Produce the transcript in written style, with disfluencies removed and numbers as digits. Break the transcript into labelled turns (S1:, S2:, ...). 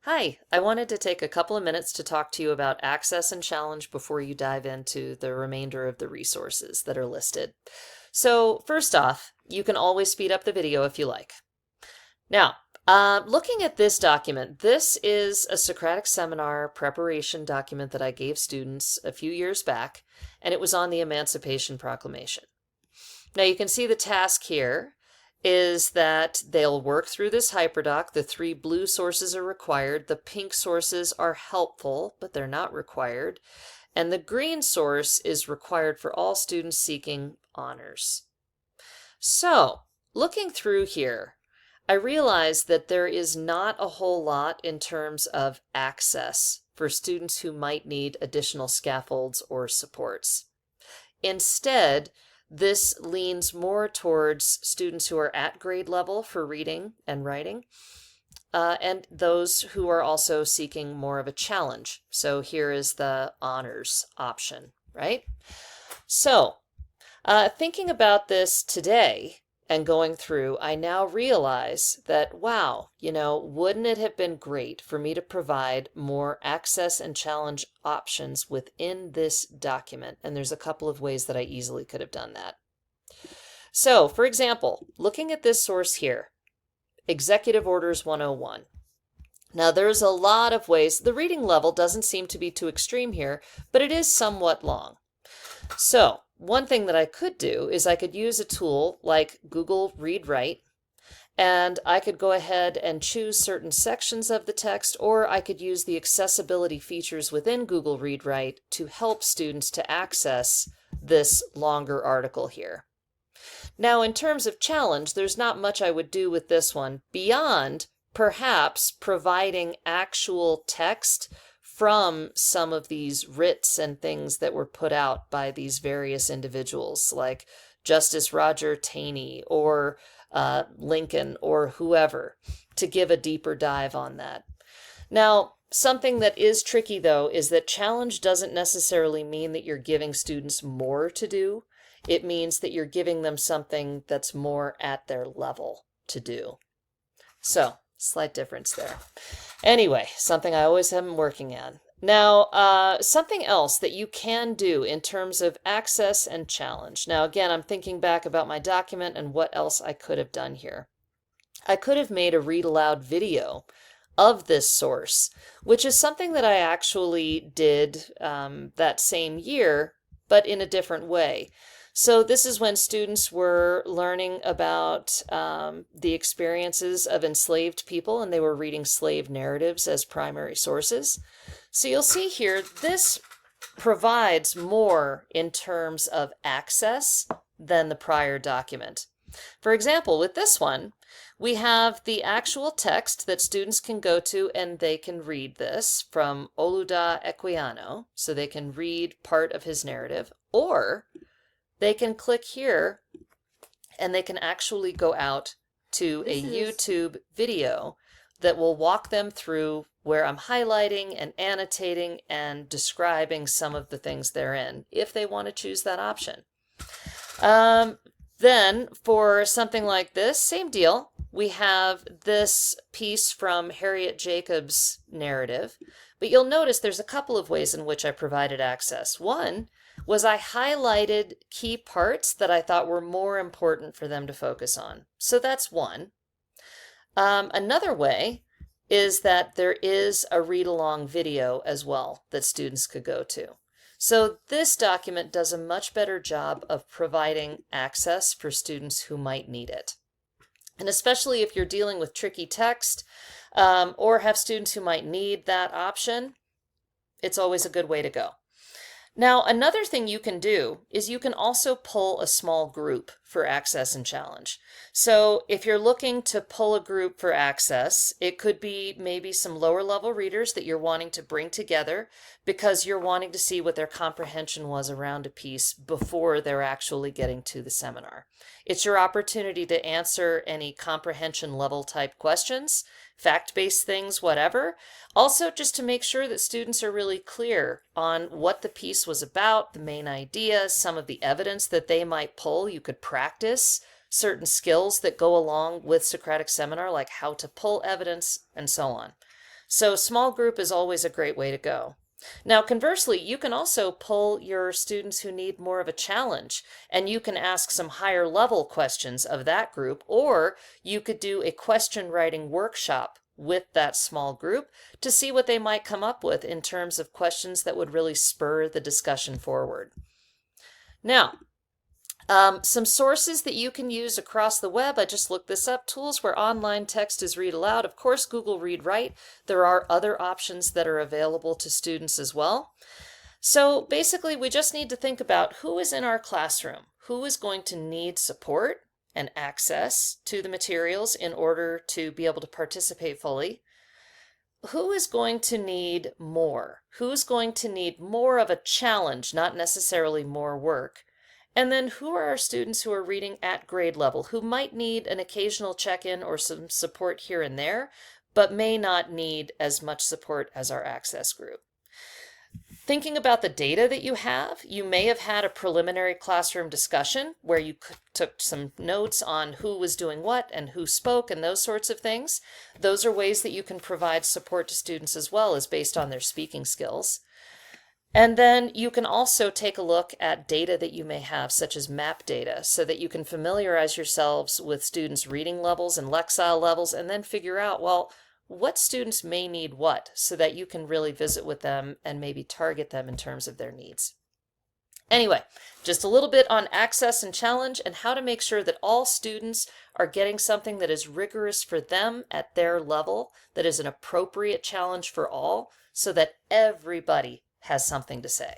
S1: Hi, I wanted to take a couple of minutes to talk to you about Access and Challenge before you dive into the remainder of the resources that are listed. So, first off, you can always speed up the video if you like. Now, looking at this document, this is a Socratic Seminar preparation document that I gave students a few years back, and it was on the Emancipation Proclamation. Now you can see the task here is that they'll work through this hyperdoc. The three blue sources are required. The pink sources are helpful, but they're not required. And the green source is required for all students seeking honors. So, looking through here, I realized that there is not a whole lot in terms of access for students who might need additional scaffolds or supports. Instead, this leans more towards students who are at grade level for reading and writing, and those who are also seeking more of a challenge. So here is the honors option, right? So, thinking about this today and going through, I now realize that, wow, wouldn't it have been great for me to provide more access and challenge options within this document? And there's a couple of ways that I easily could have done that. So, for example, looking at this source here, Executive Orders 101. Now, there's a lot of ways. The reading level doesn't seem to be too extreme here, but it is somewhat long. So, one thing that I could do is I could use a tool like Google Read Write, and I could go ahead and choose certain sections of the text, or I could use the accessibility features within Google Read Write to help students to access this longer article here. Now, in terms of challenge, there's not much I would do with this one beyond perhaps providing actual text from some of these writs and things that were put out by these various individuals, like Justice Roger Taney or Lincoln or whoever, to give a deeper dive on that. Now, something that is tricky, though, is that challenge doesn't necessarily mean that you're giving students more to do. It means that you're giving them something that's more at their level to do. So, slight difference there. Anyway, something I always am working on. Now, something else that you can do in terms of access and challenge. Now, again, I'm thinking back about my document and what else I could have done here. I could have made a read aloud video of this source, which is something that I actually did that same year, but in a different way. So this is when students were learning about the experiences of enslaved people, and they were reading slave narratives as primary sources. So you'll see here, this provides more in terms of access than the prior document. For example, with this one, we have the actual text that students can go to, and they can read this from Oluda Equiano, so they can read part of his narrative, or they can click here and they can actually go out to a YouTube video that will walk them through where I'm highlighting and annotating and describing some of the things therein, if they want to choose that option. Then for something like this, same deal. We have this piece from Harriet Jacobs' narrative, but you'll notice there's a couple of ways in which I provided access. One was I highlighted key parts that I thought were more important for them to focus on. So that's one. Another way is that there is a read-along video as well that students could go to. So this document does a much better job of providing access for students who might need it. And especially if you're dealing with tricky text or have students who might need that option, it's always a good way to go. Now, another thing you can do is you can also pull a small group for access and challenge. So if you're looking to pull a group for access, it could be maybe some lower level readers that you're wanting to bring together because you're wanting to see what their comprehension was around a piece before they're actually getting to the seminar. It's your opportunity to answer any comprehension level type questions, fact-based things, whatever. Also, just to make sure that students are really clear on what the piece was about, the main idea, some of the evidence that they might pull. You could practice certain skills that go along with Socratic Seminar, like how to pull evidence and so on. So small group is always a great way to go. Now, conversely, you can also pull your students who need more of a challenge, and you can ask some higher level questions of that group, or you could do a question writing workshop with that small group to see what they might come up with in terms of questions that would really spur the discussion forward. Now, some sources that you can use across the web. I just looked this up. Tools where online text is read aloud. Of course, Google Read Write. There are other options that are available to students as well. So basically, we just need to think about who is in our classroom, who is going to need support and access to the materials in order to be able to participate fully. Who is going to need more? Who's going to need more of a challenge, not necessarily more work? And then who are our students who are reading at grade level, who might need an occasional check-in or some support here and there, but may not need as much support as our access group? Thinking about the data that you have, you may have had a preliminary classroom discussion where you took some notes on who was doing what and who spoke and those sorts of things. Those are ways that you can provide support to students as well as based on their speaking skills. And then you can also take a look at data that you may have, such as map data, so that you can familiarize yourselves with students' reading levels and Lexile levels, and then figure out, well, what students may need what, so that you can really visit with them and maybe target them in terms of their needs. Anyway, just a little bit on access and challenge and how to make sure that all students are getting something that is rigorous for them at their level, that is an appropriate challenge for all, so that everybody has something to say.